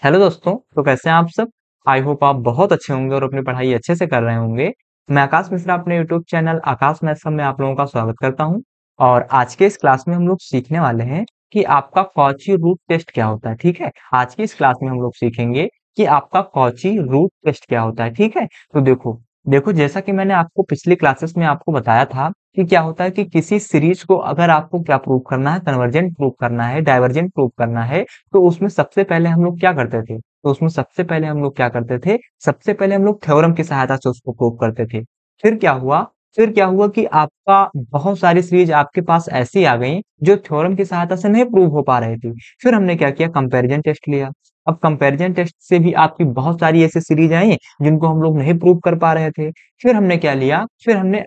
Hello दोस्तों, तो कैसे हैं आप सब? आई होप आप बहुत अच्छे होंगे और अपनी पढ़ाई अच्छे से कर रहे होंगे। मैं आकाश मिश्रा अपने यूट्यूब चैनल आकाश मैथ्स में आप लोगों का स्वागत करता हूं और आज के इस क्लास में हम लोग सीखने वाले हैं कि आपका कॉची रूट टेस्ट क्या होता है। ठीक है, आज की इस क्लास में हम लोग सीखेंगे कि आपका कॉची रूट टेस्ट क्या होता है। ठीक है, तो देखो देखो जैसा कि मैंने आपको पिछली क्लासेस में आपको बताया था कि क्या होता है कि किसी सीरीज को अगर आपको क्या प्रूव करना है, कन्वर्जेंट प्रूव करना है, डाइवर्जेंट प्रूव करना है, तो उसमें सबसे पहले हम लोग क्या करते थे? तो उसमें सबसे पहले हम लोग क्या करते थे? सबसे पहले हम लोग थ्योरम की सहायता से उसको प्रूव करते थे। फिर क्या हुआ? फिर क्या हुआ कि आपका बहुत सारी सीरीज आपके पास ऐसी आ गई जो थ्योरम की सहायता से नहीं प्रूव हो पा रही थी। फिर हमने क्या किया? कंपैरिजन टेस्ट लिया। अब कंपैरिजन टेस्ट से भी आपकी बहुत सारी ऐसी सीरीज आई जिनको हम लोग नहीं प्रूव कर पा रहे थे। फिर हमने क्या लिया? फिर हमने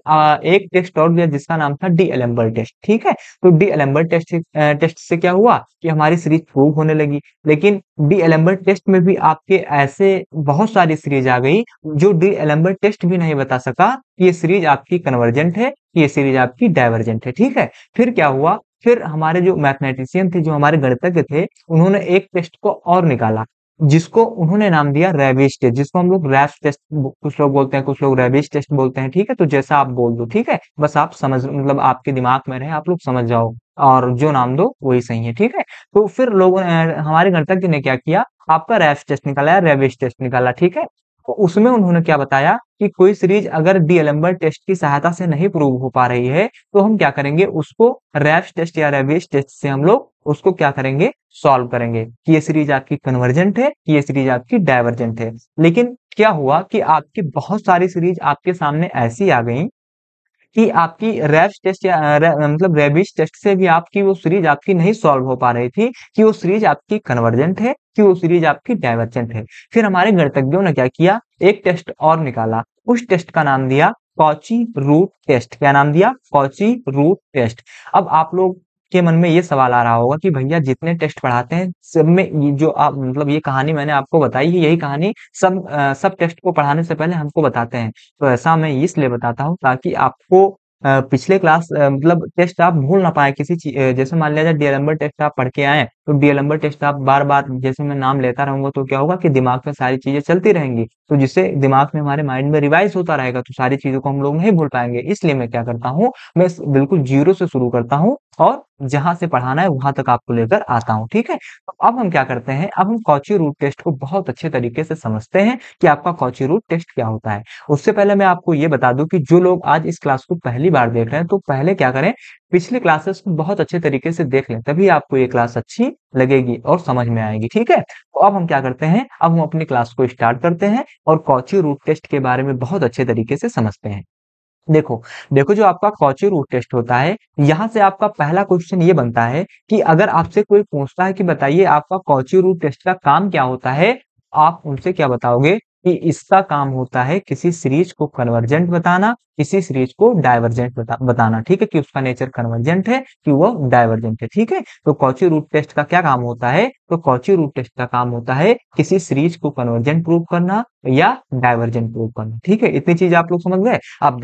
एक टेस्ट और लिया जिसका नाम था डी-एलेम्बर्ट टेस्ट। ठीक है, तो डी-एलेम्बर्ट टेस्ट से क्या हुआ कि हमारी सीरीज प्रूव होने लगी। लेकिन डी एलेम्बर्ट टेस्ट में भी आपके ऐसे बहुत सारी सीरीज आ गई जो डी एलेम्बर्ट टेस्ट भी नहीं बता सका कि ये सीरीज आपकी कन्वर्जेंट है, ये सीरीज आपकी डाइवर्जेंट है। ठीक है, फिर क्या हुआ? फिर हमारे जो मैथमेटिशियन थे, जो हमारे गणितज्ञ थे, उन्होंने एक टेस्ट को और निकाला जिसको उन्होंने नाम दिया रेबिश टेस्ट, जिसको हम लोग रैप्स टेस्ट कुछ लोग बोलते हैं, कुछ लोग रेबिश टेस्ट बोलते हैं। ठीक है, तो जैसा आप बोल दो, ठीक है, बस आप समझ मतलब आपके दिमाग में रहे, आप लोग समझ जाओ और जो नाम दो वही सही है। ठीक है, तो फिर लोगों ने हमारे गणितज्ञ ने क्या किया? आपका रैप्स टेस्ट निकाला या रेबिश टेस्ट निकाला। ठीक है, तो उसमें उन्होंने क्या बताया कि कोई सीरीज अगर डी-एलेम्बर्ट टेस्ट की सहायता से नहीं प्रूव हो पा रही है तो हम क्या करेंगे? उसको रैप्स टेस्ट या रेबिश टेस्ट से हम लोग उसको क्या करेंगे? सॉल्व करेंगे कि ये सीरीज आपकी कन्वर्जेंट है कि ये सीरीज आपकी डाइवर्जेंट है। लेकिन क्या हुआ कि आपकी बहुत सारी सीरीज आपके सामने ऐसी आ गई कि आपकी रैप्स टेस्ट या मतलब रेबिश टेस्ट से भी आपकी वो सीरीज आपकी नहीं सॉल्व हो पा रही थी कि वो सीरीज आपकी कन्वर्जेंट है कि वो सीरीज आपकी डाइवर्जेंट है। फिर हमारे गणितज्ञों ने क्या किया? एक टेस्ट और निकाला। उस टेस्ट का नाम दिया कॉची रूट टेस्ट। क्या नाम दिया? Cauchy root test. अब आप लोग के मन में ये सवाल आ रहा होगा कि भैया जितने टेस्ट पढ़ाते हैं सब में ये जो आप मतलब ये कहानी मैंने आपको बताई है, यही कहानी सब टेस्ट को पढ़ाने से पहले हमको बताते हैं। तो ऐसा मैं इसलिए बताता हूँ ताकि आपको पिछले क्लास मतलब टेस्ट आप भूल ना पाए किसी चीज। जैसे मान लिया जाए डी-एलेम्बर्ट टेस्ट आप पढ़ के आए तो डी-एलेम्बर्ट टेस्ट आप बार बार जैसे मैं नाम लेता रहूंगा तो क्या होगा कि दिमाग में सारी चीजें चलती रहेंगी, तो जिससे दिमाग में हमारे माइंड में रिवाइज होता रहेगा तो सारी चीजों को हम लोग नहीं भूल पाएंगे। इसलिए मैं क्या करता हूँ? मैं बिल्कुल जीरो से शुरू करता हूँ और जहां से पढ़ाना है वहां तक आपको लेकर आता हूँ। ठीक है, तो अब हम क्या करते हैं? अब हम कॉची रूट टेस्ट को बहुत अच्छे तरीके से समझते हैं कि आपका कॉची रूट टेस्ट क्या होता है। उससे पहले मैं आपको ये बता दूं कि जो लोग आज इस क्लास को पहली बार देख रहे हैं तो पहले क्या करें? पिछली क्लासेस को बहुत अच्छे तरीके से देख लें, तभी आपको ये क्लास अच्छी लगेगी और समझ में आएगी। ठीक है, तो अब हम क्या करते हैं? अब हम अपनी क्लास को स्टार्ट करते हैं और कॉची रूट टेस्ट के बारे में बहुत अच्छे तरीके से समझते हैं। देखो देखो जो आपका कॉची रूट टेस्ट होता है, यहाँ से आपका पहला क्वेश्चन ये बनता है कि अगर आपसे कोई पूछता है कि बताइए आपका कॉची रूट टेस्ट का काम क्या होता है, आप उनसे क्या बताओगे कि इसका काम होता है किसी सीरीज को कन्वर्जेंट बताना, किसी सीरीज को डाइवर्जेंट बताना। ठीक है, कि उसका नेचर कन्वर्जेंट है कि वो डाइवर्जेंट है। ठीक है, तो कॉची रूट टेस्ट का क्या काम होता है? तो कॉची रूट टेस्ट का काम होता है किसी सीरीज को कन्वर्जेंट प्रूव करना या डाइवर्जेंट प्रूव करना। ठीक है, इतनी चीज आप लोग समझ गए। अब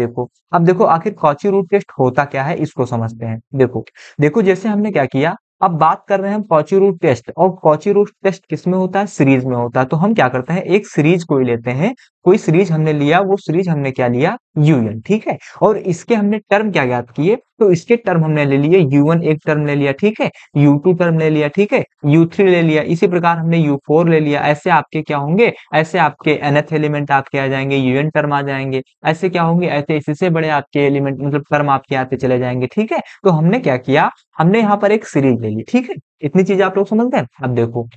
देखो आखिर कॉची रूट टेस्ट होता क्या है, इसको समझते हैं। देखो देखो जैसे हमने क्या किया, अब बात कर रहे हैं हम कॉची रूट टेस्ट, और कॉची रूट टेस्ट किस में होता है? सीरीज में होता है। तो हम क्या करते हैं? एक सीरीज को ही लेते हैं, कोई सीरीज हमने लिया, वो सीरीज हमने क्या लिया? यूएन। ठीक है, और इसके हमने टर्म क्या ज्ञात किए? तो इसके टर्म हमने ले लिए, U1 एक टर्म ले लिया, ठीक है, U2 टर्म ले लिया, ठीक है, U3 ले लिया, इसी प्रकार हमने U4 ले लिया। ऐसे आपके क्या होंगे? ऐसे आपके nth एलिमेंट आपके आ जाएंगे, UN टर्म आ जाएंगे। ऐसे क्या होंगे? ऐसे इससे बड़े आपके एलिमेंट मतलब टर्म आपके आते चले जाएंगे। ठीक है, तो हमने क्या किया? हमने यहाँ पर एक सीरीज ले ली। ठीक है, इतनी चीज आप लोग समझ गए। अब देखो,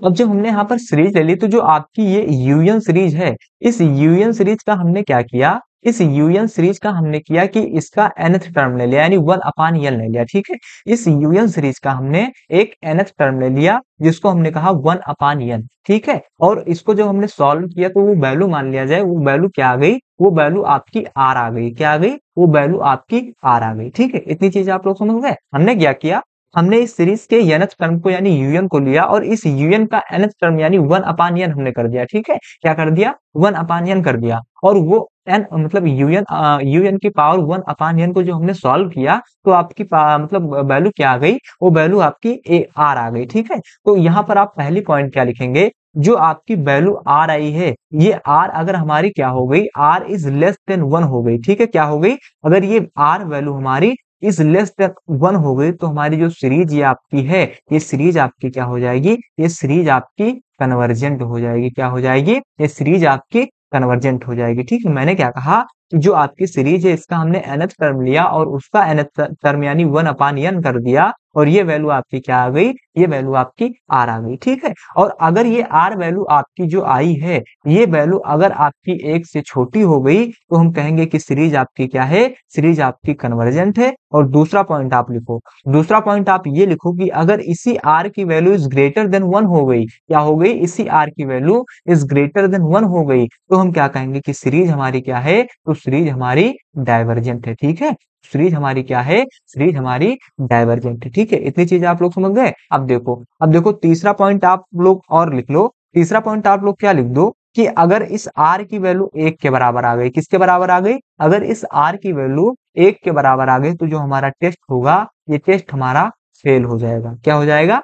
अब जब हमने यहाँ पर सीरीज ले ली तो जो आपकी ये यूएन सीरीज है, इस यूएन सीरीज का हमने क्या किया? इस यूएन सीरीज का हमने किया कि इसका nth टर्म ले लिया, यानी 1/n ले लिया। ठीक है, इस यूएन सीरीज का हमने एक nth टर्म ले लिया जिसको हमने कहा 1/n। ठीक है, और इसको जब हमने सॉल्व किया तो वो वैल्यू मान लिया जाए, वो वैल्यू क्या आ गई? वो वैल्यू आपकी आर आ गई। क्या आ गई? वो वैल्यू आपकी आर आ गई। ठीक है, इतनी चीज आप लोग समझ गए। हमने क्या किया? हमने इस सीरीज के nth टर्म को यानी यूएन को लिया और इस यूएन का nth टर्म यानी 1/n हमने कर दिया। ठीक है, क्या कर दिया? 1/n कर दिया, और वो एन मतलब यूएन की पावर 1 अपान एन को जो हमने सॉल्व किया तो आपकी मतलब वैल्यू क्या आ गई, वो वैल्यू आपकी ए आर आ गई। ठीक है, तो यहाँ पर आप पहली पॉइंट क्या लिखेंगे, जो आपकी वैल्यू आर आई है, ये आर अगर हमारी क्या हो गई, आर इज लेस देन 1 हो गई। ठीक है, क्या हो गई, अगर ये आर वैल्यू हमारी इज लेस देन 1 हो गई तो हमारी जो सीरीज ये आपकी है, ये सीरीज आपकी क्या हो जाएगी, ये सीरीज आपकी कन्वर्जेंट हो जाएगी। क्या हो जाएगी, ये सीरीज आपकी कन्वर्जेंट हो जाएगी। ठीक है, मैंने क्या कहा, जो आपकी सीरीज है इसका हमने nth टर्म लिया और उसका nth टर्म यानी 1 अपान n कर दिया और ये वैल्यू आपकी क्या आ गई, ये वैल्यू आपकी आर आ गई। ठीक है, और अगर ये आर वैल्यू आपकी जो आई है, ये वैल्यू अगर आपकी 1 से छोटी हो गई तो हम कहेंगे कि सीरीज आपकी क्या है, सीरीज आपकी कन्वर्जेंट है। और दूसरा पॉइंट आप लिखो, दूसरा पॉइंट आप ये लिखो कि अगर इसी आर की वैल्यू इज ग्रेटर देन 1 हो गई, क्या हो गई, इसी आर की वैल्यू इज ग्रेटर देन 1 हो गई तो हम क्या कहेंगे कि सीरीज हमारी क्या है, तो सीरीज हमारी डाइवर्जेंट है। ठीक है, सीरीज हमारी क्या है, सीरीज हमारी डाइवर्जेंट है। ठीक है, इतनी चीज आप लोग समझ गए। अब देखो तीसरा पॉइंट आप लोग और लिख लो। तीसरा पॉइंट आप लोग क्या लिख दो कि अगर इस आर की वैल्यू 1 के बराबर आ गई, किसके बराबर आ गई, अगर इस आर की वैल्यू 1 के बराबर आ गई तो जो हमारा टेस्ट होगा, ये टेस्ट हमारा फेल हो जाएगा। क्या हो जाएगा,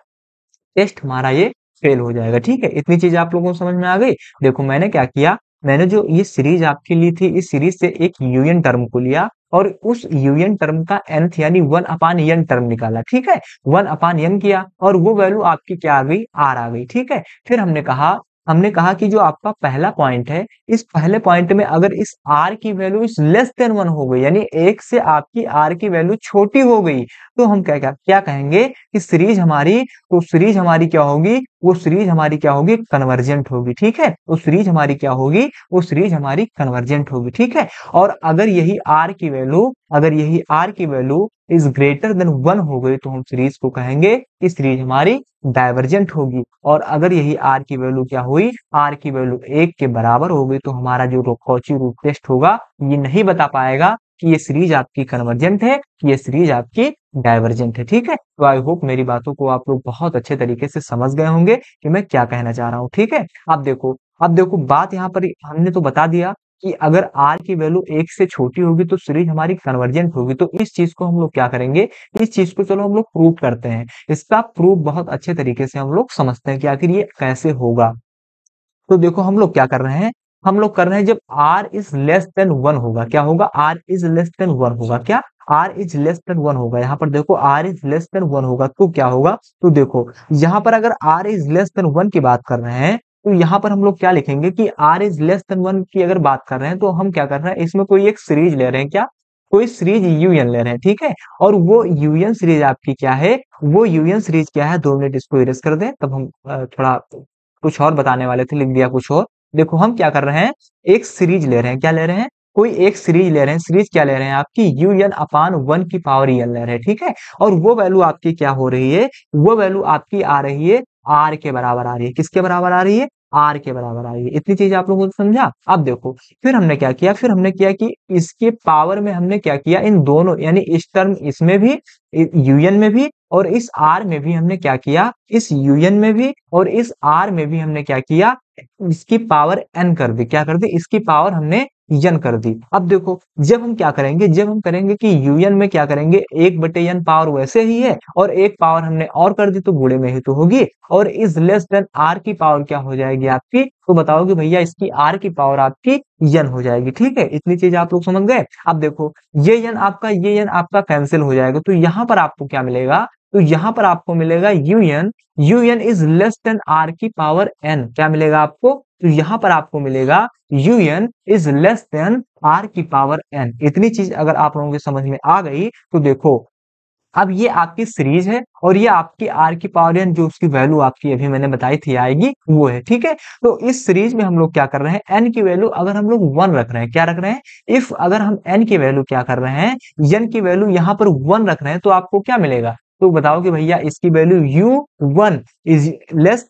टेस्ट हमारा ये फेल हो जाएगा। ठीक है, इतनी चीज आप लोगों को समझ में आ गई। देखो मैंने क्या किया, मैंने जो ये सीरीज आपकी ली थी, इस सीरीज से एक यूएन टर्म को लिया और उस यूएन टर्म का nth यानी 1 अपान n टर्म निकाला। ठीक है, 1 अपान n किया और वो वैल्यू आपकी क्या आ गई, आर आ गई। ठीक है, फिर हमने कहा कि जो आपका पहला पॉइंट है, इस पहले पॉइंट में अगर इस आर की वैल्यू इस लेस देन 1 हो गई, यानी 1 से आपकी आर की वैल्यू छोटी हो गई, तो हम क्या क्या क्या कहेंगे कि सीरीज हमारी, तो सीरीज हमारी क्या होगी, वो सीरीज हमारी क्या होगी, कन्वर्जेंट होगी। ठीक है, वो सीरीज हमारी क्या होगी, वो सीरीज हमारी कन्वर्जेंट होगी। ठीक है, और अगर यही आर की वैल्यू, अगर यही आर की वैल्यू इज ग्रेटर देन 1 हो गई तो हम सीरीज को कहेंगे कि सीरीज हमारी डाइवर्जेंट होगी। और अगर यही आर की वैल्यू क्या हुई, आर की वैल्यू 1 के बराबर हो गई तो हमारा जो कॉची रूट टेस्ट होगा ये नहीं बता पाएगा कि ये सीरीज आपकी कन्वर्जेंट है, ये सीरीज आपकी डाइवर्जेंट है। ठीक है, तो आई होप मेरी बातों को आप लोग बहुत अच्छे तरीके से समझ गए होंगे कि मैं क्या कहना चाह रहा हूँ। ठीक है, अब देखो बात यहाँ पर हमने तो बता दिया कि अगर आर की वैल्यू 1 से छोटी होगी तो सीरीज हमारी कन्वर्जेंट होगी। तो इस चीज को हम लोग क्या करेंगे, इस चीज को चलो हम लोग प्रूव करते हैं। इसका प्रूफ बहुत अच्छे तरीके से हम लोग समझते हैं कि आखिर ये कैसे होगा। तो देखो हम लोग क्या कर रहे हैं, हम लोग कर रहे हैं जब r इज लेस देन 1 होगा, क्या होगा, r इज लेस देन 1 होगा, क्या, r इज लेस देन 1 होगा। यहाँ पर देखो r इज लेस देन 1 होगा तो क्या होगा, तो देखो यहाँ पर अगर r इज लेस देन 1 की बात कर रहे हैं तो यहाँ पर हम लोग क्या लिखेंगे कि r इज लेस देन 1 की अगर बात कर रहे हैं तो हम क्या कर रहे हैं, इसमें कोई एक सीरीज ले रहे हैं, क्या, कोई सीरीज यूएन ले रहे हैं। ठीक है, और वो यूएन सीरीज आपकी क्या है, वो यूएन सीरीज क्या है, 2 मिनट इसको इरेज कर दें तब हम थोड़ा कुछ और बताने वाले थे, लिख दिया कुछ और। देखो हम क्या कर रहे हैं, एक सीरीज ले रहे हैं, क्या ले रहे हैं, कोई एक सीरीज ले रहे हैं, सीरीज क्या ले रहे हैं आपकी यूएन अपान 1 की पावर एन ले रहे हैं। ठीक है, और वो वैल्यू आपकी क्या हो रही है, वो वैल्यू आपकी आ रही है आर के बराबर आ रही है, किसके बराबर आ रही है, आर के बराबर आ रही है। इतनी चीज आप लोगों को समझा। अब देखो फिर हमने क्या किया, फिर हमने किया कि इसके पावर में हमने क्या किया, इन दोनों यानी इस टर्म इसमें भी, यूएन में भी और इस आर में भी हमने क्या किया, इस यूएन में भी और इस आर में भी हमने क्या किया, इसकी पावर एन कर दी, क्या कर दी, इसकी पावर हमने एन कर दी। अब देखो जब हम क्या करेंगे, जब हम करेंगे कि यूएन में क्या करेंगे, 1/n पावर वैसे ही है और एक पावर हमने और कर दी तो गुणे में ही तो होगी, और इज लेस देन आर की पावर क्या हो जाएगी आपकी, तो बताओ कि भैया इसकी आर की पावर आपकी एन हो जाएगी। ठीक है, इतनी चीज आप लोग समझ गए। अब देखो ये एन आपका कैंसिल हो जाएगा तो यहाँ पर आपको क्या मिलेगा, तो यहाँ पर आपको मिलेगा u n is less than r की पावर एन, क्या मिलेगा आपको, तो यहाँ पर आपको मिलेगा u n is less than r की पावर एन। इतनी चीज अगर आप लोगों के समझ में आ गई तो देखो अब ये आपकी सीरीज है और ये आपकी आर की पावर एन जो उसकी वैल्यू आपकी अभी मैंने बताई थी आएगी वो है। ठीक है, तो इस सीरीज में हम लोग क्या कर रहे हैं, एन की वैल्यू अगर हम लोग 1 रख रहे हैं, क्या रख रहे हैं, इफ अगर हम एन की वैल्यू क्या कर रहे हैं, एन की वैल्यू यहाँ पर 1 रख रहे हैं तो आपको क्या मिलेगा, तो बताओ कि भैया इसकी value u1 is less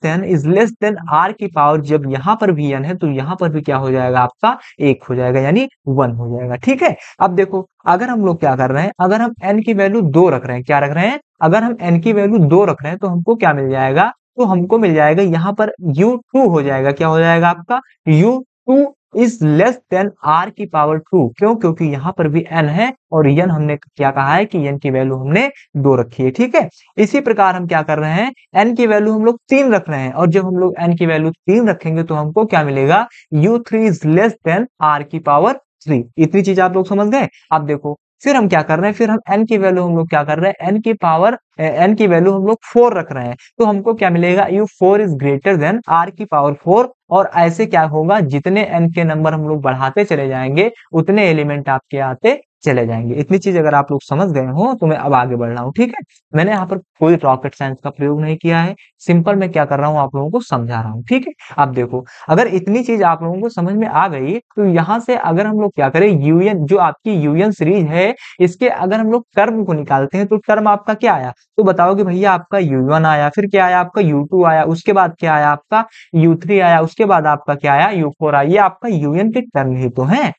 than r की पावर, जब यहाँ पर भी n है तो यहाँ पर भी क्या हो जाएगा आपका 1 हो जाएगा यानी 1 हो जाएगा। ठीक है, अब देखो अगर हम लोग क्या कर रहे हैं, अगर हम n की वैल्यू 2 रख रहे हैं, क्या रख रहे हैं, अगर हम n की वैल्यू 2 रख रहे हैं तो हमको क्या मिल जाएगा, तो हमको मिल जाएगा यहाँ पर u2 हो जाएगा, क्या हो जाएगा आपका u2 is less then r की पावर 2। क्यों? क्योंकि यहाँ पर भी n है और n हमने क्या कहा है कि n की वैल्यू हमने 2 रखी है, ठीक है। इसी प्रकार हम क्या कर रहे हैं, n की वैल्यू हम लोग 3 रख रहे हैं और जब हम लोग n की वैल्यू 3 रखेंगे तो हमको क्या मिलेगा, u3 is less then r की पावर 3। इतनी चीज आप लोग समझ गए। अब देखो फिर हम क्या कर रहे हैं, फिर हम n की वैल्यू हम लोग क्या कर रहे हैं, n की वैल्यू हम लोग 4 रख रहे हैं। तो हमको क्या मिलेगा, u4 is greater then r की पावर 4। और ऐसे क्या होगा, जितने n के नंबर हम लोग बढ़ाते चले जाएंगे उतने एलिमेंट आपके आते चले जाएंगे। इतनी चीज अगर आप लोग समझ गए हो तो मैं अब आगे बढ़ रहा हूँ, ठीक है। मैंने यहाँ पर कोई रॉकेट साइंस का प्रयोग नहीं किया है, सिंपल मैं क्या कर रहा हूँ, आप लोगों को समझा रहा हूँ, ठीक है। अब देखो अगर इतनी चीज आप लोगों को समझ में आ गई तो यहाँ से अगर हम लोग क्या करें, यूएन जो आपकी यूएन सीरीज है इसके अगर हम लोग टर्म को निकालते हैं तो टर्म आपका क्या आया, तो बताओ कि भैया आपका u1 आया, फिर क्या आया आपका u2 आया, उसके बाद क्या आया आपका u3 आया, उसके बाद आपका क्या आया u4 आया। ये आपका यूएन के टर्म ही तो है।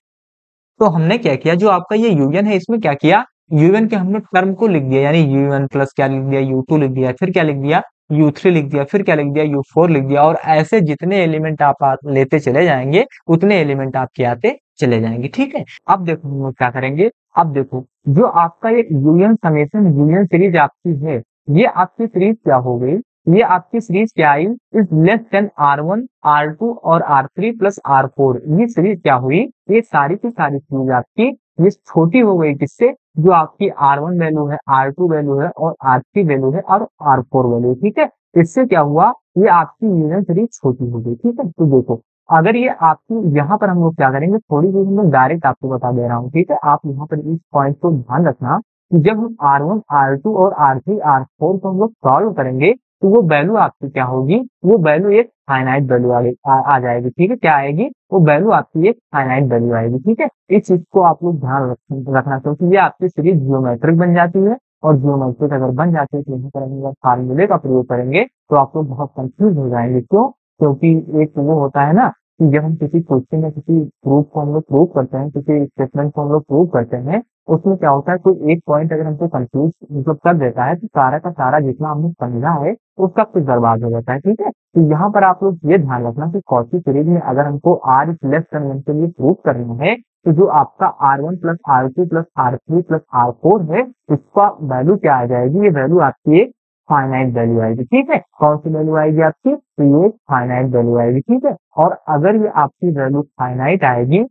तो हमने क्या किया, जो आपका ये यूएन है इसमें क्या किया, यूएन के हमने टर्म को लिख दिया, यानी यूएन प्लस क्या लिख दिया, u2 लिख दिया, फिर क्या लिख दिया u3 लिख दिया, फिर क्या लिख दिया u4 लिख दिया। और ऐसे जितने एलिमेंट आप लेते चले जाएंगे उतने एलिमेंट आपके आते चले जाएंगे, ठीक है। अब देखो हम लोग क्या करेंगे, अब देखो जो आपका ये यूएन समेशन यूएन सीरीज आपकी है, ये आपकी सीरीज क्या हो गई, ये आपकी सीरीज क्या आई, is less then R1 R2 और R3 प्लस R4। ये सीरीज क्या हुई, ये सारी की सारी सीरीज आपकी ये छोटी हो गई, किससे, जो आपकी R1 वैल्यू है, R2 वैल्यू है और R3 वैल्यू है और R4 वैल्यू, ठीक है। इससे क्या हुआ, ये आपकी यूनियन सीरीज छोटी हो गई, ठीक है। तो देखो अगर ये आपकी यहाँ पर हम लोग क्या करेंगे, थोड़ी देर में डायरेक्ट आपको बता दे रहा हूँ, ठीक है। आप यहाँ पर इस पॉइंट को ध्यान रखना कि जब हम R1 R2 और R3 R4 को हम लोग सॉल्व करेंगे तो वो वैल्यू आपकी क्या होगी, वो वैल्यू एक फाइनाइट वैल्यू आ जाएगी, ठीक है। क्या आएगी, वो वैल्यू आपकी एक फाइनाइट वैल्यू आएगी, ठीक है। इस चीज को आप लोग ध्यान रखना, क्योंकि ये आपकी सीरीज जियोमेट्रिक बन जाती है और जियोमेट्रिक अगर बन जाती है तो यहाँ पर हम लोग फार्मूले का प्रयोग करेंगे तो आप लोग बहुत कंफ्यूज हो जाएंगे। क्यों? क्योंकि एक वो होता है ना कि जब हम किसी क्वेश्चन या किसी प्रूफ को हम लोग प्रूव करते हैं, किसी स्टेटमेंट को हम लोग प्रूव करते हैं, उसमें क्या होता है, कोई एक पॉइंट अगर हमको कंफ्यूज मतलब कर देता है तो सारा का सारा जितना हमने समझा है उसका कुछ बर्बाद हो जाता है, ठीक है। तो यहाँ पर आप लोग ये ध्यान रखना कि कौची सीरीज में अगर हमको r इज लेस देन 1 के लिए प्रूव करना है तो जो आपका R1 plus R2 plus R3 plus R4 है इसका वैल्यू क्या आ जाएगी, ये वैल्यू आपकी एक फाइनाइट वैल्यू आएगी, ठीक है। कौन सी वैल्यू आएगी आपकी, तो ये फाइनाइट वैल्यू आएगी, ठीक है। और अगर ये आपकी वैल्यू फाइनाइट आएगी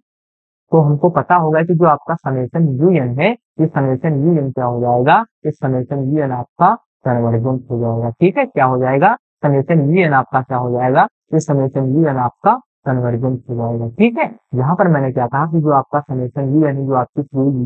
तो हमको पता होगा कि जो आपका समेशन यूएन है, ये समेशन यूएन क्या हो जाएगा, इस समेशन यूएन आपका कन्वर्जेंट हो जाएगा, ठीक है। क्या हो जाएगा, समेशन यूएन आपका क्या हो जाएगा, इस समेशन यूएन आपका कन्वर्जेंट हो जाएगा, ठीक है। यहाँ पर मैंने क्या कहा कि जो आपका समेशन यूएन जो आपकी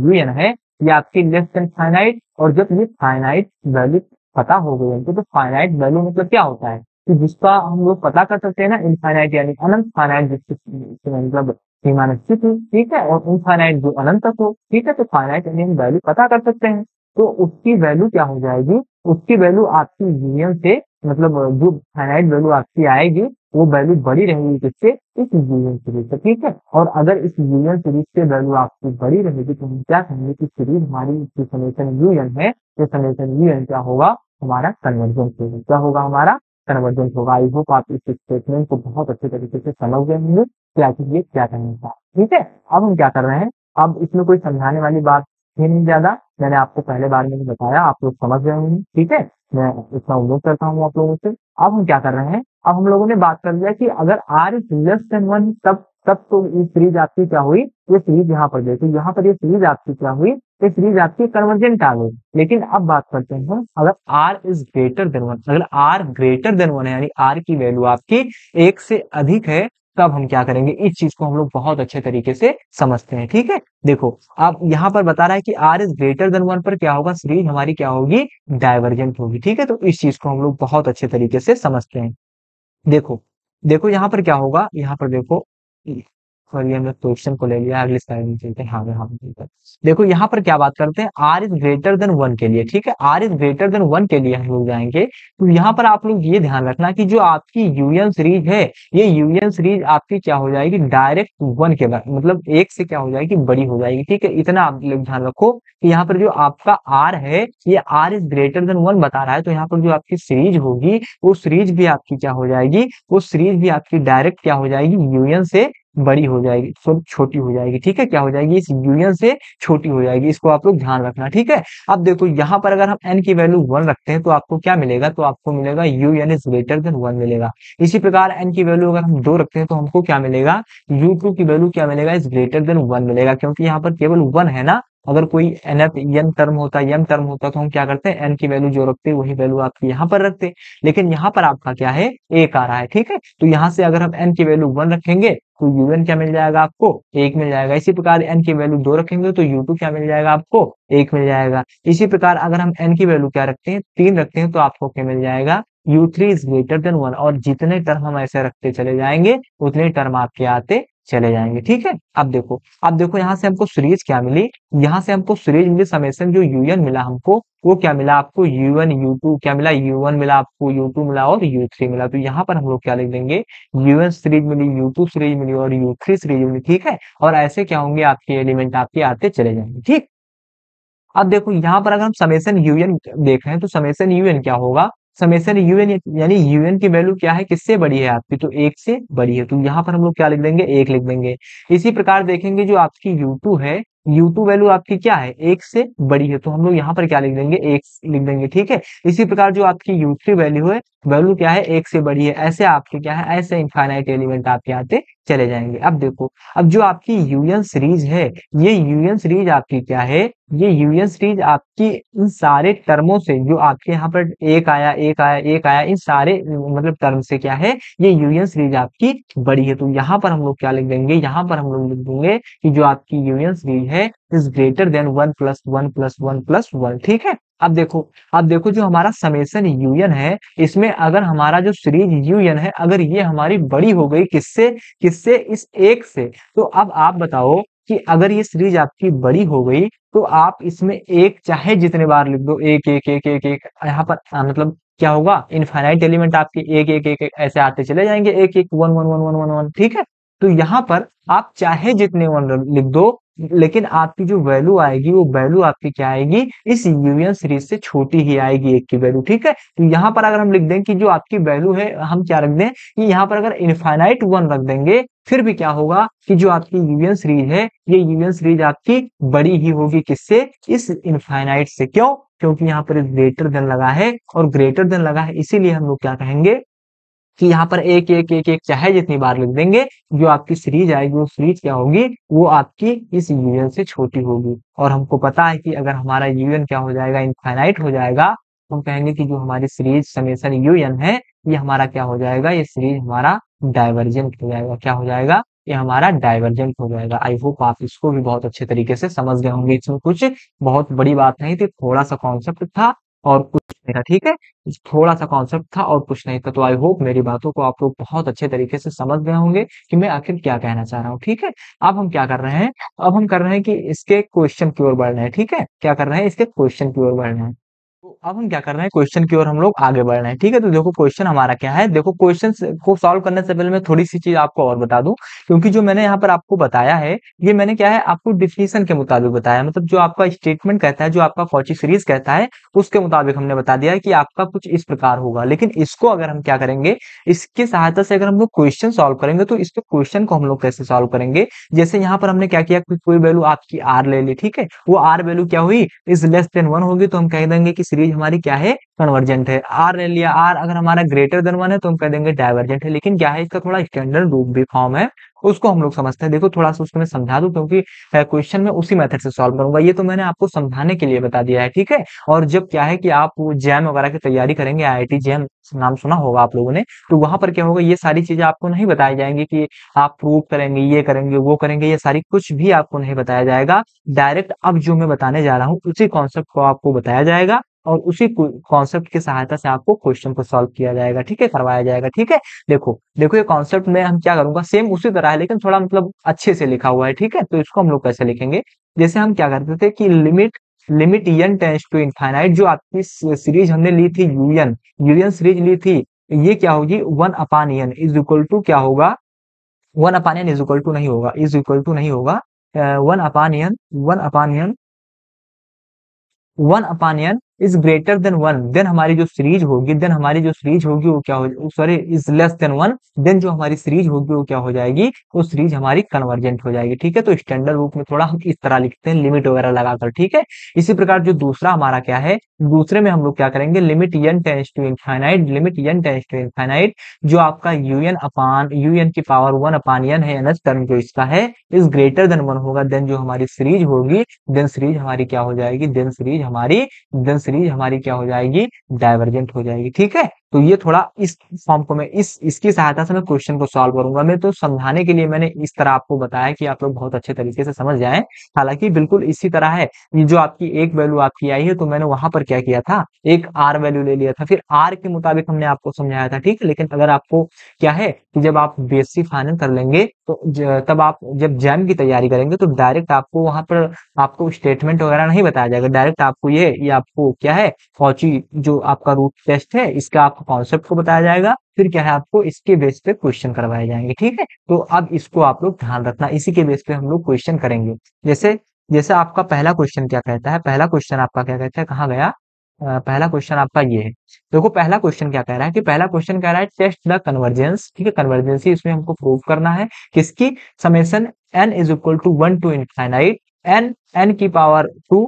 यूएन है ये आपकी लेस देन फाइनाइट, और जब ये फाइनाइट वैल्यू पता हो गई हमको, तो फाइनाइट वैल्यू मतलब क्या होता है कि जिसका हम लोग पता कर सकते हैं ना, इनफाइनाइट यानी अनंत, फाइनाइट जिसकी मतलब सीमा निश्चित हो, ठीक है, और इनफाइनाइट जो अनंत तक हो, ठीक है। तो फाइनाइट यानी हम वैल्यू पता कर सकते हैं, तो उसकी वैल्यू क्या हो जाएगी, उसकी वैल्यू आपकी यूनियन से मतलब जो फाइनाइट वैल्यू आपकी आएगी वो वैल्यू बड़ी रहेगी किससे, इस यूनियन सीरीज से, ठीक है। और अगर इस यूनियन सीरीज से वैल्यू आपकी बड़ी रहेगी तो हम क्या कहेंगे कि सीरीज हमारी समेशन यूनियन है, ये समेशन यूनियन क्या होगा, हमारा कन्वर्जेंस होगा। क्या होगा, हमारा कन्वर्जेंस होगा। आई होप आप इस स्टेटमेंट को बहुत अच्छे तरीके से समझ गए होंगे क्या ये क्या कहना था, ठीक है। अब हम क्या कर रहे हैं, अब इसमें कोई समझाने वाली बात है नहीं ज्यादा, मैंने आपको पहले बार में बताया, आप लोग समझ गए होंगे, ठीक है। मैं इतना उम्मीद करता हूँ आप लोगों से। अब हम क्या कर रहे हैं, अब हम लोगों ने बात कर लिया कि अगर r इज लेस देन 1 तब तो ये सीरीज आपकी क्या हुई, ये सीरीज यहाँ पर देखो, यहाँ पर ये सीरीज आपकी क्या हुई, ये सीरीज आपकी कन्वर्जेंट आ गई। लेकिन अब बात करते हैं अगर r इज ग्रेटर देन 1, अगर r ग्रेटर देन 1 है यानी r की वैल्यू आपकी 1 से अधिक है, तब हम क्या करेंगे, इस चीज को हम लोग बहुत अच्छे तरीके से समझते हैं, ठीक है। देखो अब यहाँ पर बता रहा है कि r इज ग्रेटर देन 1 पर क्या होगा, सीरीज हमारी क्या होगी, डाइवर्जेंट होगी, ठीक है। तो इस चीज को हम लोग बहुत अच्छे तरीके से समझते हैं। देखो देखो यहाँ पर क्या होगा, यहाँ पर देखो सॉरी हमने क्वेश्चन को ले लिया, अगली स्लाइड में चलते हैं। हाँ यहाँ पर चलते हैं। देखो यहाँ पर क्या बात करते हैं, r इज ग्रेटर देन 1 के लिए, ठीक है। r इज ग्रेटर देन 1 के लिए हम लोग जाएंगे तो यहाँ पर आप लोग ये ध्यान रखना कि जो आपकी यूनियन सीरीज है, ये यूनियन सीरीज आपकी क्या हो जाएगी, डायरेक्ट 1 के बाद मतलब 1 से क्या हो जाएगी, बड़ी हो जाएगी, ठीक है। इतना आप लोग ध्यान रखो कि यहाँ पर जो आपका r है ये r इज ग्रेटर देन 1 बता रहा है, तो यहाँ पर जो आपकी सीरीज होगी वो सीरीज भी आपकी क्या हो जाएगी, वो सीरीज भी आपकी डायरेक्ट क्या हो जाएगी, यूनियन से बड़ी हो जाएगी, सॉरी छोटी हो जाएगी, ठीक है? क्या हो जाएगी? इस यूनियन से छोटी हो जाएगी, इसको आप लोग ध्यान रखना, ठीक है? अब देखो यहाँ पर अगर हम n की वैल्यू 1 रखते हैं तो आपको क्या मिलेगा? तो आपको मिलेगा un इज ग्रेटर देन 1 मिलेगा। इसी प्रकार n की वैल्यू अगर हम 2 रखते हैं तो हमको क्या मिलेगा? u2 की वैल्यू क्या मिलेगा? इज ग्रेटर देन 1 मिलेगा, क्योंकि यहाँ पर केवल 1 है ना। अगर कोई nth n टर्म होता, m टर्म होता तो हम क्या करते हैं? n की वैल्यू जो रखते हैं वही वैल्यू आपकी यहाँ पर रखते, लेकिन यहाँ पर आपका क्या है? 1 आ रहा है, ठीक है? तो यहाँ से अगर हम n की वैल्यू 1 रखेंगे तो un क्या मिल जाएगा आपको? 1 मिल जाएगा। इसी प्रकार n की वैल्यू 2 रखेंगे तो u2 क्या मिल जाएगा आपको? 1 मिल जाएगा। इसी प्रकार अगर हम n की वैल्यू क्या रखते हैं? 3 रखते हैं तो आपको क्या मिल जाएगा? u3 is greater than 1। और जितने टर्म हम ऐसे रखते चले जाएंगे उतने टर्म आपके आते चले जाएंगे, ठीक है? अब देखो यहाँ से हमको सीरीज क्या मिली? यहाँ से हमको सीरीज मिली, समेशन जो un मिला हमको वो क्या मिला आपको? u1 u2 क्या मिला? u1 मिला आपको, u2 मिला और u3 मिला। तो यहाँ पर हम लोग क्या लिख देंगे? u1 सीरीज मिली, u2 सीरीज मिली और u3 सीरीज मिली, ठीक है? और ऐसे क्या होंगे? आपके एलिमेंट आपके आते चले जाएंगे, ठीक। अब देखो यहाँ पर अगर हम समेशन यूएन देख रहे हैं तो समेशन यूएन क्या होगा? समेशन यूएन यानी यूएन की वैल्यू क्या है? किससे बड़ी है आपकी? तो 1 से बड़ी है, तो यहाँ पर हम लोग क्या लिख देंगे? 1 लिख देंगे। इसी प्रकार देखेंगे जो आपकी U2 है, U2 वैल्यू आपकी क्या है? 1 से बड़ी है, तो हम लोग यहाँ पर क्या लिख देंगे? 1 लिख देंगे, ठीक है? इसी प्रकार जो आपकी U3 वैल्यू है, वैल्यू क्या है? 1 से बड़ी है। ऐसे आपके क्या है? ऐसे इनफाइनाइट एलिमेंट आपके आते चले जाएंगे। अब देखो, अब जो आपकी यूएन सीरीज है, ये यूएन सीरीज आपकी क्या है? ये यूएन सीरीज आपकी इन सारे टर्मों से, जो आपके यहाँ पर एक आया एक आया एक आया, इन सारे मतलब टर्म से क्या है? ये यूएन सीरीज आपकी बड़ी है। तो यहाँ पर हम लोग क्या लिख देंगे? यहाँ पर हम लोग लिख देंगे कि जो आपकी यूएन सीरीज है is greater than 1 plus 1 plus 1 plus 1, ठीक है? अब देखो जो हमारा समेशन यूएन है, इसमें अगर हमारा जो सीरीज यूएन है, अगर ये हमारी बड़ी हो गई किससे? किससे? इस एक से। तो अब आप बताओ कि अगर ये सीरीज आपकी बड़ी हो गई तो आप इसमें एक चाहे जितने बार लिख दो, एक एक एक एक एक यहाँ पर मतलब क्या होगा? इनफाइनाइट एलिमेंट आपके एक एक एक एक ऐसे आते चले जाएंगे, एक एक one one one one one one, ठीक है? तो यहाँ पर आप चाहे जितने वन लिख दो, लेकिन आपकी जो वैल्यू आएगी वो वैल्यू आपकी क्या आएगी? इस यूनियन सीरीज से छोटी ही आएगी, एक की वैल्यू, ठीक है? तो यहाँ पर अगर हम लिख दें कि जो आपकी वैल्यू है, हम क्या रख दें कि यहाँ पर अगर इनफाइनाइट 1 रख देंगे, फिर भी क्या होगा कि जो आपकी यूनियन सीरीज है, ये यूनियन सीरीज आपकी बड़ी ही होगी किससे? इस इनफाइनाइट से। क्यों? क्योंकि यहाँ पर ग्रेटर देन लगा है, और ग्रेटर देन लगा है इसीलिए हम लोग क्या कहेंगे कि यहाँ पर एक एक एक एक चाहे जितनी बार लिख देंगे, जो आपकी सीरीज आएगी वो सीरीज क्या होगी? वो आपकी इस यूनियन से छोटी होगी। और हमको पता है कि अगर हमारा यूनियन क्या हो जाएगा? इनफाइनाइट हो जाएगा, तो हम कहेंगे कि जो हमारी सीरीज समेशन यूनियन है, ये हमारा क्या हो जाएगा? ये सीरीज हमारा डाइवर्जेंट हो जाएगा। क्या हो जाएगा? ये हमारा डाइवर्जेंट हो जाएगा। आई होप आप इसको भी बहुत अच्छे तरीके से समझ गए होंगे। इसमें कुछ बहुत बड़ी बात नहीं थी, थोड़ा सा कॉन्सेप्ट था और कुछ नहीं था, ठीक है? थोड़ा सा कॉन्सेप्ट था और कुछ नहीं था। तो आई होप मेरी बातों को आप लोग बहुत अच्छे तरीके से समझ गए होंगे कि मैं आखिर क्या कहना चाह रहा हूँ, ठीक है? अब हम क्या कर रहे हैं? अब हम कर रहे हैं कि इसके क्वेश्चन की ओर बढ़ रहे हैं, ठीक है? क्या कर रहे हैं? इसके क्वेश्चन की ओर बढ़ रहे हैं। तो अब हम क्या कर रहे हैं? क्वेश्चन की ओर हम लोग आगे बढ़ रहे हैं, ठीक है? तो देखो क्वेश्चन हमारा क्या है? देखो क्वेश्चन को सॉल्व करने से पहले मैं थोड़ी सी चीज आपको और बता दूं, क्योंकि जो मैंने यहाँ पर आपको बताया है, ये मैंने क्या है आपको डिफिनीशन के मुताबिक बताया, मतलब जो आपका स्टेटमेंट कहता है, जो आपका कॉची सीरीज कहता है, उसके मुताबिक हमने बता दिया है कि आपका कुछ इस प्रकार होगा। लेकिन इसको अगर हम क्या करेंगे, इसकी सहायता से अगर हम लोग क्वेश्चन सॉल्व करेंगे, तो इसके क्वेश्चन को हम लोग कैसे सॉल्व करेंगे? जैसे यहाँ पर हमने क्या किया, कोई वैल्यू आपकी आर ले ली, ठीक है? वो आर वैल्यू क्या हुई? इज लेस देन 1 होगी, तो हम कह देंगे कि सीरीज हमारी क्या है? कन्वर्जेंट है। आर ले लिया, आर अगर हमारा ग्रेटर देन 1 है तो हम कह देंगे डाइवर्जेंट है। लेकिन क्या है, इसका थोड़ा स्टैंडर्ड रूप भी फॉर्म है, उसको हम लोग समझते हैं। देखो थोड़ा सा उसको मैं समझा दूं, क्योंकि क्वेश्चन में उसी मेथड से सॉल्व करूंगा। ये तो मैंने आपको समझाने के लिए बता दिया है, ठीक है? और जब क्या है कि आप जैम वगैरह की तैयारी करेंगे, आईआईटी जैम नाम सुना होगा आप लोगों ने, तो वहां पर क्या होगा, ये सारी चीजें आपको नहीं बताई जाएंगी कि आप प्रूव करेंगे, ये करेंगे, वो करेंगे, ये सारी कुछ भी आपको नहीं बताया जाएगा। डायरेक्ट अब जो मैं बताने जा रहा हूँ उसी कॉन्सेप्ट को आपको बताया जाएगा, और उसी कॉन्सेप्ट की सहायता से आपको क्वेश्चन को सॉल्व किया जाएगा, ठीक है? करवाया जाएगा, ठीक है? देखो देखो ये कॉन्सेप्ट में हम क्या करूंगा, सेम उसी तरह है, लेकिन थोड़ा मतलब अच्छे से लिखा हुआ है, ठीक है? तो इसको हम लोग कैसे लिखेंगे? जैसे हम क्या करते थे कि limit limit n tends to infinite, जो आपकी सीरीज हमने ली थी यूएन, यूएन सीरीज ली थी, ये क्या होगी? 1 upon n is equal to क्या होगा? 1 upon n is equal to नहीं होगा, इज इक्वल टू नहीं होगा, 1 upon n, 1 upon n, 1 upon n is greater than 1, then हमारी जो सीरीज होगी वो क्या हो, sorry is less than 1, then जो हमारी सीरीज होगी वो क्या हो जाएगी, वो सीरीज हमारी कन्वर्जेंट हो जाएगी। ठीक है, तो स्टैंडर्ड रूप में थोड़ा हम इस तरह लिखते हैं लिमिट वगैरह लगाकर। ठीक है, इसी प्रकार जो दूसरा हमारा क्या है, दूसरे में हम लोग क्या करेंगे, limit n tends to infinite, limit n tends to infinite, जो आपका un की पावर 1 अपान n है, nth टर्म जो इसका है, इज ग्रेटर देन 1 होगा, देन जो हमारी सीरीज होगी, देन सीरीज हमारी क्या हो जाएगी, देन सीरीज हमारी क्या हो जाएगी, डाइवर्जेंट हो जाएगी। ठीक है, तो ये थोड़ा इस फॉर्म को मैं इसकी सहायता से मैं क्वेश्चन को सॉल्व करूंगा। मैं तो समझाने के लिए मैंने इस तरह आपको बताया कि आप लोग बहुत अच्छे तरीके से समझ जाएं। हालांकि बिल्कुल इसी तरह है, ये जो आपकी एक वैल्यू आपकी आई है, तो मैंने वहां पर क्या किया था, एक आर वैल्यू ले लिया था, फिर आर के मुताबिक हमने आपको समझाया था। ठीक है, लेकिन अगर आपको क्या है कि जब आप बीएससी फाइनल कर लेंगे, तो तब आप जब जैम की तैयारी करेंगे, तो डायरेक्ट आपको वहां पर आपको स्टेटमेंट वगैरह नहीं बताया जाएगा, डायरेक्ट आपको ये आपको क्या है, फॉची जो आपका रूट टेस्ट है, इसका आपको कॉन्सेप्ट को बताया जाएगा, फिर क्या है आपको इसके बेस पे क्वेश्चन करवाए जाएंगे। ठीक है, तो अब इसको आप लोग ध्यान रखना, इसी के बेस पे हम लोग क्वेश्चन करेंगे। जैसे जैसे आपका पहला क्वेश्चन क्या कहता है, पहला क्वेश्चन आपका क्या कहता है, कहाँ गया, पहला क्वेश्चन आपका ये है। देखो पहला क्वेश्चन क्या कह रहा है, कि पहला क्वेश्चन कह रहा है टेस्ट द कन्वर्जेंस। ठीक है, कन्वर्जेंसी इसमें हमको प्रूव करना है, किसकी, summation n is equal to 1 to infinite n की पावर 2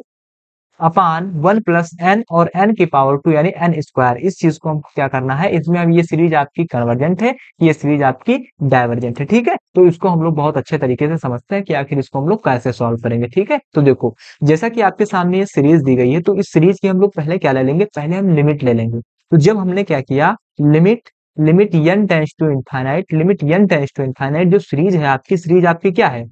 अपान 1 प्लस n और n की पावर 2 यानी n स्क्वायर। इस चीज को हमको क्या करना है, इसमें अब ये सीरीज आपकी कन्वर्जेंट है, ये सीरीज आपकी डाइवर्जेंट है। ठीक है, तो इसको हम लोग बहुत अच्छे तरीके से समझते हैं कि आखिर इसको हम लोग कैसे सॉल्व करेंगे। ठीक है, तो देखो जैसा कि आपके सामने ये सीरीज दी गई है, तो इस सीरीज की हम लोग पहले क्या ले लेंगे, पहले हम लिमिट ले लेंगे। तो जब हमने क्या किया, limit limit n tends to infinite, limit n tends to infinite, जो सीरीज है आपकी, सीरीज आपकी क्या है,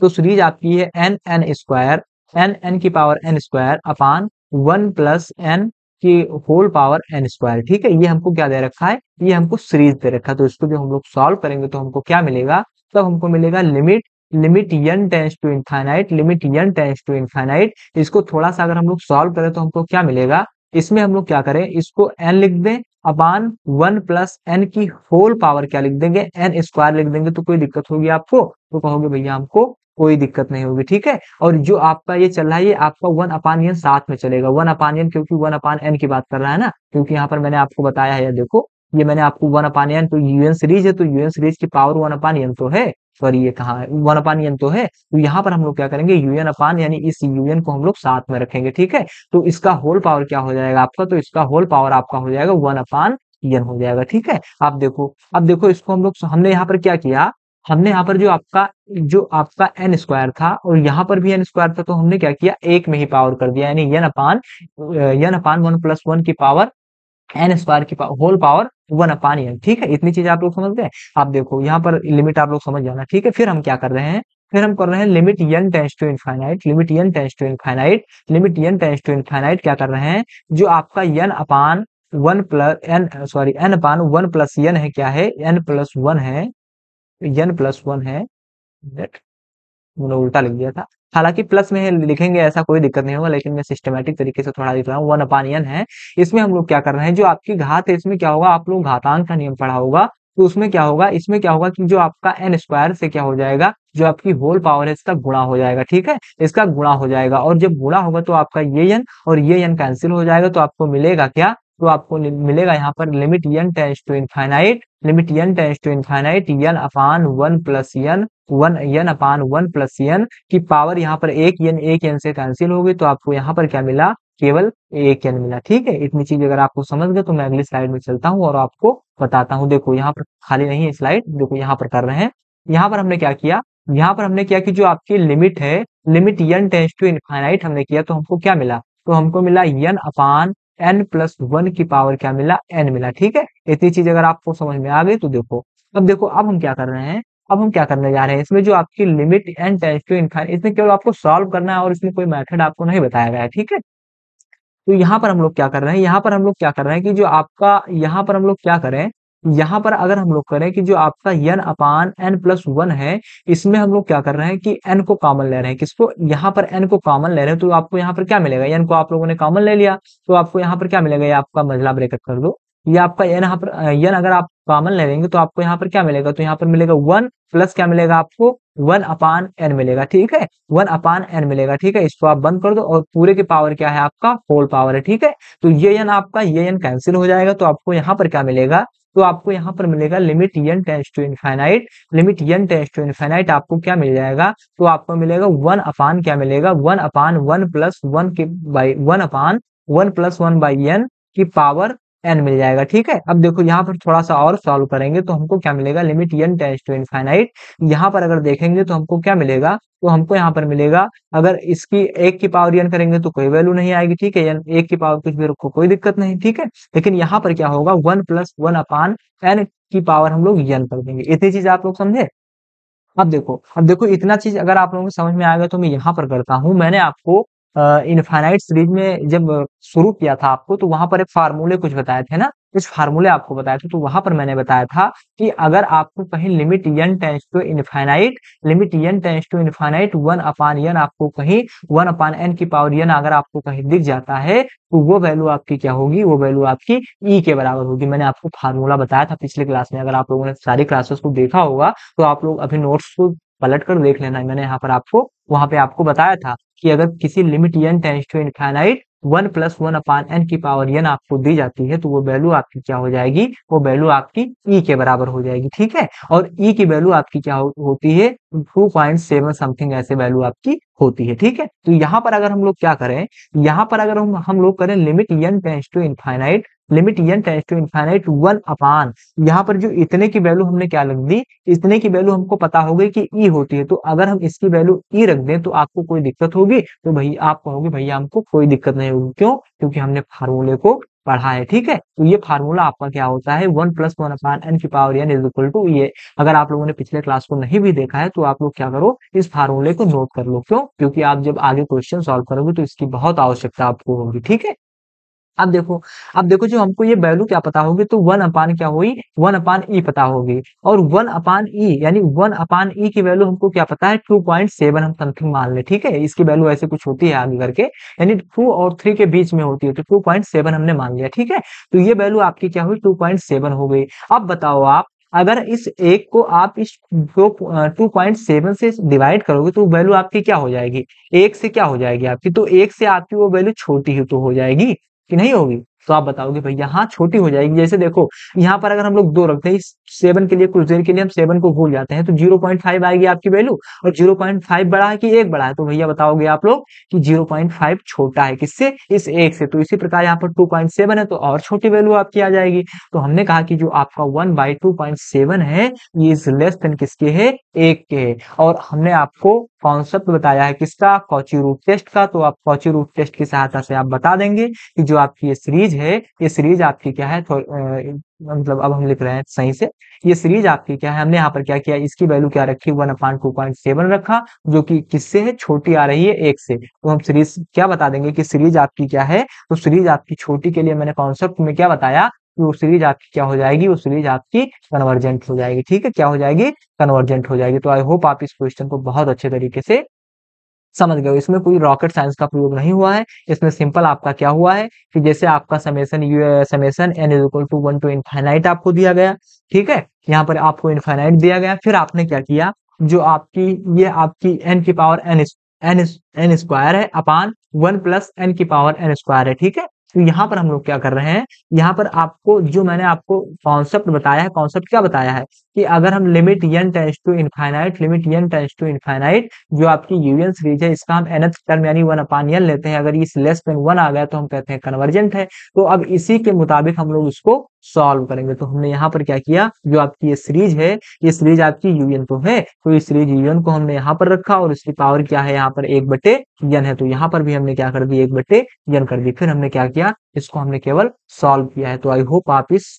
तो सीरीज आपकी है n स्क्वायर, n की power n square upon 1 plus n की होल पावर n स्क्वायर। ठीक है, ये हमको क्या दे रखा है, ये हमको सीरीज दे रखा है। तो इसको जो हम लोग सॉल्व करेंगे तो हमको क्या मिलेगा, तब हमको मिलेगा limit limit n tends to infinite, limit n tends to infinite. इसको थोड़ा सा अगर हम लोग सॉल्व करें तो हमको क्या मिलेगा, इसमें हम लोग क्या करें, इसको n लिख दें अपान 1 प्लस n की होल पावर क्या लिख देंगे, n स्क्वायर लिख देंगे। तो कोई दिक्कत होगी आपको, तो कहोगे भैया हमको कोई दिक्कत नहीं होगी। ठीक है, और जो आपका ये चल रहा है, ये आपका 1 अपान n साथ में चलेगा, 1 अपान n, क्योंकि 1 अपान n की बात कर रहा है ना, क्योंकि यहाँ पर मैंने आपको बताया है, देखो ये मैंने आपको 1 अपान n, तो यूएन सीरीज है, तो यूएन सीरीज की पावर 1 अपान n तो है, सॉरी ये कहाँ है, 1 अपान n तो है, तो यहाँ पर हम लोग क्या करेंगे, यूएन अपान, यानी इस यूएन को हम लोग साथ में रखेंगे। ठीक है, तो इसका होल पावर क्या हो जाएगा आपका, तो इसका होल पावर आपका हो जाएगा 1 अपान n हो जाएगा। ठीक है, आप देखो, अब देखो इसको हम लोग, हमने यहाँ पर क्या किया, हमने यहाँ पर जो आपका एन स्क्वायर था और यहाँ पर भी एन स्क्वायर था, तो हमने क्या किया, एक में ही पावर कर दिया, यानी एन अपान 1 प्लस 1 की पावर एन स्क्वायर की होल पावर 1 अपान एन। ठीक है, इतनी चीज आप लोग समझ गए। आप देखो यहाँ पर लिमिट आप लोग समझ जाना। ठीक है, फिर हम क्या कर रहे हैं, फिर हम कर रहे हैं limit n tends to infinite, limit n tends to infinite, limit n tends to infinite, क्या कर रहे हैं, जो आपका n upon 1 plus n, sorry n upon 1 plus n है, क्या है, n प्लस 1 है, n प्लस 1 है, मैंने उल्टा लिख दिया था, हालांकि प्लस में लिखेंगे ऐसा कोई दिक्कत नहीं होगा, लेकिन मैं सिस्टमेटिक तरीके से थोड़ा लिख रहा हूँ, 1 अपान n है। इसमें हम लोग क्या कर रहे हैं, जो आपकी घात है, इसमें क्या होगा, आप लोग घातांक का नियम पढ़ा होगा, तो उसमें क्या होगा, इसमें क्या होगा कि जो आपका एन स्क्वायर से क्या हो जाएगा, जो आपकी होल पावर है इसका गुणा हो जाएगा। ठीक है, इसका गुणा हो जाएगा, और जब गुणा होगा तो आपका ये n और ये n कैंसिल हो जाएगा, तो आपको मिलेगा क्या, तो आपको मिलेगा यहाँ पर limit n tends to infinite, limit n tends to infinite, n upon 1 plus n, 1 n upon 1 plus n की पावर, यहाँ पर एक n से कैंसिल हो गई, तो आपको यहाँ पर क्या मिला, केवल एक n मिला। ठीक है, इतनी चीज अगर आपको समझ गए, तो मैं अगली स्लाइड में चलता हूँ और आपको बताता हूँ। देखो यहाँ पर खाली नहीं है स्लाइड, देखो यहाँ पर कर रहे हैं, यहाँ पर हमने क्या किया, यहाँ पर हमने क्या कि जो आपकी लिमिट है, limit n tends to infinite हमने किया, तो हमको क्या मिला, तो हमको मिला n अपान n प्लस 1 की पावर क्या मिला, n मिला। ठीक है, इतनी चीज अगर आपको समझ में आ गई, तो देखो अब देखो, अब हम क्या कर रहे हैं, अब हम क्या करने जा रहे हैं, इसमें जो आपकी limit n tends to infinite, इसमें केवल आपको सॉल्व करना है, और इसमें कोई मेथड आपको नहीं बताया गया है। ठीक है, तो यहाँ पर हम लोग क्या कर रहे हैं, यहाँ पर हम लोग क्या कर रहे हैं कि जो आपका, यहाँ पर हम लोग क्या करें, यहाँ पर अगर हम लोग करें कि जो आपका n अपान n प्लस 1 है, इसमें हम लोग क्या कर रहे हैं कि n को कॉमन ले रहे हैं, किसको, यहाँ पर n को कॉमन ले रहे हैं, तो आपको यहाँ पर क्या मिलेगा, n को आप लोगों ने कॉमन ले लिया, तो आपको यहाँ पर क्या मिलेगा, ये आपका मझला ब्रैकेट कर दो, ये आपका n यहाँ पर n अगर आप कॉमन ले लेंगे तो आपको यहाँ पर क्या मिलेगा, तो यहाँ पर मिलेगा 1 प्लस क्या मिलेगा आपको 1 अपान n मिलेगा, ठीक है, 1 अपान n मिलेगा, ठीक है। इसको आप बंद कर दो और पूरे की पावर क्या है आपका होल पावर है, ठीक है। तो ये n आपका ये n कैंसिल हो जाएगा, तो आपको यहाँ पर क्या मिलेगा, तो आपको यहाँ पर मिलेगा limit n tends to infinite, limit n tends to infinite आपको क्या मिल जाएगा, तो आपको मिलेगा 1 अपान क्या मिलेगा 1 अपान 1 प्लस 1 के by 1 upon 1 plus 1 by n की पावर n मिल जाएगा, ठीक है। अब देखो यहाँ पर थोड़ा सा और सॉल्व करेंगे तो हमको क्या मिलेगा, limit n tends to infinite, यहाँ पर अगर देखेंगे तो हमको क्या मिलेगा, तो हमको यहाँ पर मिलेगा, अगर इसकी 1 की पावर n करेंगे तो कोई वैल्यू नहीं आएगी, ठीक है, n 1 की पावर कुछ भी रखो कोई दिक्कत नहीं, ठीक है। लेकिन यहाँ पर क्या होगा 1 प्लस 1 अपान n की पावर हम लोग n कर देंगे। इतनी चीज आप लोग समझे। अब देखो इतना चीज अगर आप लोगों को समझ में आएगा तो मैं यहाँ पर करता हूँ। मैंने आपको इनफाइनाइट सीरीज में जब शुरू किया था आपको, तो वहां पर एक फार्मूले कुछ बताए थे ना, कुछ फार्मूले आपको बताए थे, तो वहां पर मैंने बताया था कि अगर आपको कहीं limit n tends to infinite, limit n tends to infinite 1 upon n आपको कहीं 1 अपान n की पावर n अगर आपको कहीं दिख जाता है, तो वो वैल्यू आपकी क्या होगी, वो वैल्यू आपकी e के बराबर होगी। मैंने आपको फार्मूला बताया था पिछले क्लास में, अगर आप लोगों ने सारी क्लासेस को देखा होगा तो आप लोग अभी नोट्स को पलट कर देख लेना। मैंने यहाँ पर आपको वहां पे आपको बताया था कि अगर किसी limit n tends to infinite 1 plus 1 upon n की पावर n आपको दी जाती है, तो वो वैल्यू आपकी क्या हो जाएगी, वो वैल्यू आपकी e के बराबर हो जाएगी, ठीक है। और e की वैल्यू आपकी क्या होती है 2.7 समथिंग ऐसे वैल्यू आपकी होती है, ठीक है। तो यहाँ पर अगर हम लोग क्या करें, यहाँ पर अगर हम लोग करें limit n tends to infinite, limit n tends to infinite 1 upon, यहाँ पर जो इतने की वैल्यू हमने क्या लग दी, इतने की वैल्यू हमको पता हो गई कि ई होती है, तो अगर हम इसकी वैल्यू ई रख दें तो आपको कोई दिक्कत होगी, तो भैया आप कहोगे भैया हमको कोई दिक्कत नहीं होगी, क्यों, क्योंकि हमने फार्मूले को पढ़ा है, ठीक है। तो ये फार्मूला आपका क्या होता है 1 प्लस 1 अपान n की power n is equal to ये। अगर आप लोगों ने पिछले क्लास को नहीं भी देखा है तो आप लोग क्या करो, इस फार्मूले को नोट कर लो, क्यों, क्योंकि आप जब आगे क्वेश्चन सॉल्व करोगे तो इसकी बहुत आवश्यकता आपको होगी, ठीक है। अब देखो जो हमको ये वैल्यू क्या पता होगी, तो 1 अपान क्या हुई 1 अपान ई पता होगी, और 1 अपान ई यानी 1 अपान ई की वैल्यू हमको क्या पता है 2.7 हम समथिंग मान ले, ठीक है। इसकी वैल्यू ऐसे कुछ होती है आगे करके, यानी 2 और 3 के बीच में होती है, तो 2.7 हमने मान लिया, ठीक है। तो ये वैल्यू आपकी क्या हुई 2.7 हो गई। अब बताओ आप, अगर इस एक को आप इस 2.7 से डिवाइड करोगे तो वैल्यू आपकी क्या हो जाएगी, एक से क्या हो जाएगी आपकी, तो एक से आपकी वो वैल्यू छोटी ही तो हो जाएगी कि नहीं होगी। तो आप बताओगे भैया हाँ छोटी हो जाएगी। जैसे देखो यहाँ पर अगर हम लोग 2 रखते हैं, इस 7 के लिए कुछ देर के लिए हम 7 को भूल जाते हैं, तो 0.5 आएगी आपकी वैल्यू, और 0.5 बड़ा है कि 1 बड़ा है, तो भैया बताओगे आप लोग कि 0.5 छोटा है किससे, इस 1 से। तो इसी प्रकार यहाँ पर 2.7 है तो और छोटी वैल्यू आपकी आ जाएगी। तो हमने कहा कि जो आपका 1/2.7 है ये इज लेस देन किसके है, 1 के है। और हमने आपको कॉन्सेप्ट बताया है किसका, कॉची रूट टेस्ट का। तो आप कॉची रूट टेस्ट की सहायता से आप बता देंगे कि जो आपकी ये सीरीज है, ये सीरीज आपकी क्या है, मतलब अब हम लिख रहे हैं सही से, ये सीरीज आपकी क्या है, हमने यहाँ पर क्या किया, इसकी वैल्यू क्या रखी 1/2.7 रखा, जो कि किससे है, छोटी आ रही है 1 से। तो हम सीरीज क्या बता देंगे कि सीरीज आपकी क्या है, तो सीरीज आपकी छोटी के लिए मैंने कॉन्सेप्ट में क्या बताया, वो सीरीज आपकी क्या हो जाएगी, वो सीरीज आपकी कन्वर्जेंट हो जाएगी, ठीक है, क्या हो जाएगी, कन्वर्जेंट हो जाएगी। तो आई होप आप इस क्वेश्चन को बहुत अच्छे तरीके से समझ गए हो। इसमें कोई रॉकेट साइंस का प्रयोग नहीं हुआ है, इसमें सिंपल आपका क्या हुआ है कि जैसे आपका summation n is equal to 1 to infinite आपको दिया गया, ठीक है, यहाँ पर आपको इनफाइनाइट दिया गया, फिर आपने क्या किया, जो आपकी ये आपकी n की पावर n स्क्वायर है अपान 1 प्लस n की पावर n स्क्वायर है, ठीक है। तो यहाँ पर हम लोग क्या कर रहे हैं, यहाँ पर आपको जो मैंने आपको कॉन्सेप्ट बताया है, कॉन्सेप्ट क्या बताया है कि अगर हम limit n tends to infinite, limit n tends to infinite जो आपकी यूनियन सीरीज है इसका हम nth टर्म यानी 1 अपान n लेते हैं, अगर इस लेस देन 1 आ गया तो हम कहते हैं कन्वर्जेंट है। तो अब इसी के मुताबिक हम लोग इसको सॉल्व करेंगे। तो हमने यहाँ पर क्या किया, जो आपकी ये सीरीज है, ये सीरीज आपकी यूनियन तो है, तो इस सीरीज यूनियन को हमने यहाँ पर रखा और इसकी पावर क्या है, यहाँ पर 1/n है, तो यहाँ पर भी हमने क्या कर दी 1/n कर दी। फिर हमने क्या किया, इसको हमने केवल सॉल्व किया है। तो आई होप आप इस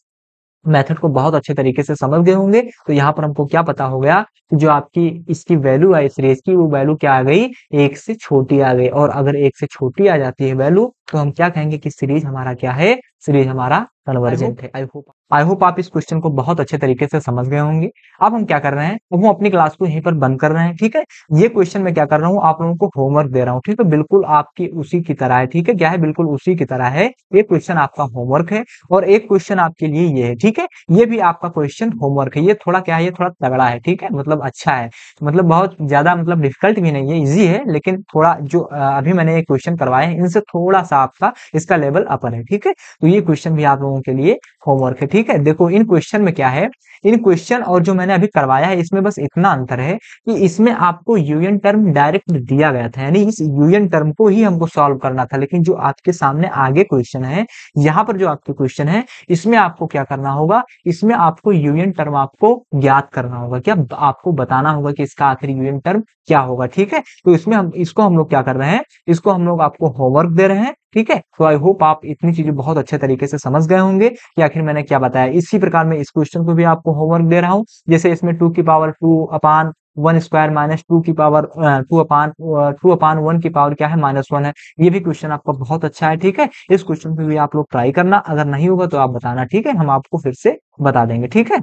मेथड को बहुत अच्छे तरीके से समझ गए होंगे। तो यहाँ पर हमको क्या पता हो गया कि जो आपकी इसकी वैल्यू आई सीरीज की, वो वैल्यू क्या आ गई, 1 से छोटी आ गई। और अगर 1 से छोटी आ जाती है वैल्यू तो हम क्या कहेंगे कि सीरीज हमारा क्या है, सीरीज हमारा कन्वर्जेंट है। आई होप आई होप आप इस क्वेश्चन को बहुत अच्छे तरीके से समझ गए होंगे। अब हम क्या कर रहे हैं, अब हम अपनी क्लास को यहीं पर बंद कर रहे हैं, ठीक है? ये क्वेश्चन मैं क्या कर रहा हूँ, आप लोगों को होमवर्क दे रहा हूँ, ठीक है? बिल्कुल आपकी उसी की तरह है, ठीक है? क्या है, बिल्कुल उसी की तरह है। ये क्वेश्चन आपका होमवर्क है और एक क्वेश्चन आपके लिए ये है, ठीक है? ये भी आपका क्वेश्चन होमवर्क है। ये थोड़ा क्या है, ये थोड़ा तगड़ा है, ठीक है? मतलब अच्छा है, मतलब बहुत ज्यादा मतलब डिफिकल्ट भी नहीं है, इजी है, लेकिन थोड़ा जो अभी मैंने ये क्वेश्चन करवाए हैं इनसे थोड़ा सा आपका इसका लेवल अपर है, ठीक है? तो ये क्वेश्चन भी आप लोगों के लिए होमवर्क है, ठीक है? देखो इन क्वेश्चन में क्या है, इन क्वेश्चन और जो मैंने अभी करवाया है इसमें बस इतना अंतर है कि इसमें आपको यूएन टर्म डायरेक्ट दिया गया था, यानी इस यूएन टर्म को ही हमको सॉल्व करना था, लेकिन जो आपके सामने आगे क्वेश्चन है, यहाँ पर जो आपके क्वेश्चन है, इसमें आपको क्या करना होगा, इसमें आपको यूएन टर्म आपको ज्ञात करना होगा, क्या आपको बताना होगा कि इसका आखिर यूएन टर्म क्या होगा, ठीक है? तो इसमें हम इसको हम लोग क्या कर रहे हैं, इसको हम लोग आपको होमवर्क दे रहे हैं, ठीक है? तो आई होप आप इतनी चीजें बहुत अच्छे तरीके से समझ गए होंगे कि आखिर मैंने क्या बताया। इसी प्रकार मैं इस क्वेश्चन को भी आपको होमवर्क दे रहा हूँ, जैसे इसमें 2 की पावर 2 अपान 1 स्क्वायर माइनस 2 की पावर 2 अपान 1 की पावर क्या है, -1 है। ये भी क्वेश्चन आपका बहुत अच्छा है, ठीक है? इस क्वेश्चन पे भी आप लोग ट्राई करना, अगर नहीं होगा तो आप बताना, ठीक है? हम आपको फिर से बता देंगे, ठीक है?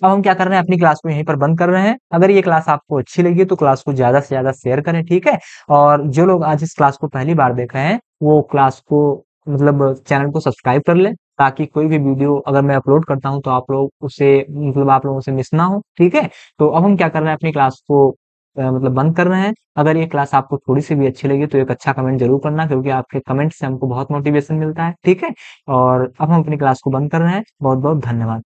अब हम क्या कर रहे हैं, अपनी क्लास को यहीं पर बंद कर रहे हैं। अगर ये क्लास आपको अच्छी लगी तो क्लास को ज्यादा से ज्यादा शेयर करें, ठीक है? और जो लोग आज इस क्लास को पहली बार देख रहे हैं वो क्लास को मतलब चैनल को सब्सक्राइब कर लें, ताकि कोई भी वीडियो अगर मैं अपलोड करता हूं तो आप लोग उसे मतलब आप लोगों से मिस ना हो, ठीक है? तो अब हम क्या कर रहे हैं, अपनी क्लास को मतलब बंद कर रहे हैं। अगर ये क्लास आपको थोड़ी सी भी अच्छी लगी तो एक अच्छा कमेंट जरूर करना, क्योंकि आपके कमेंट से हमको बहुत मोटिवेशन मिलता है, ठीक है? और अब हम अपनी क्लास को बंद कर रहे हैं। बहुत बहुत धन्यवाद।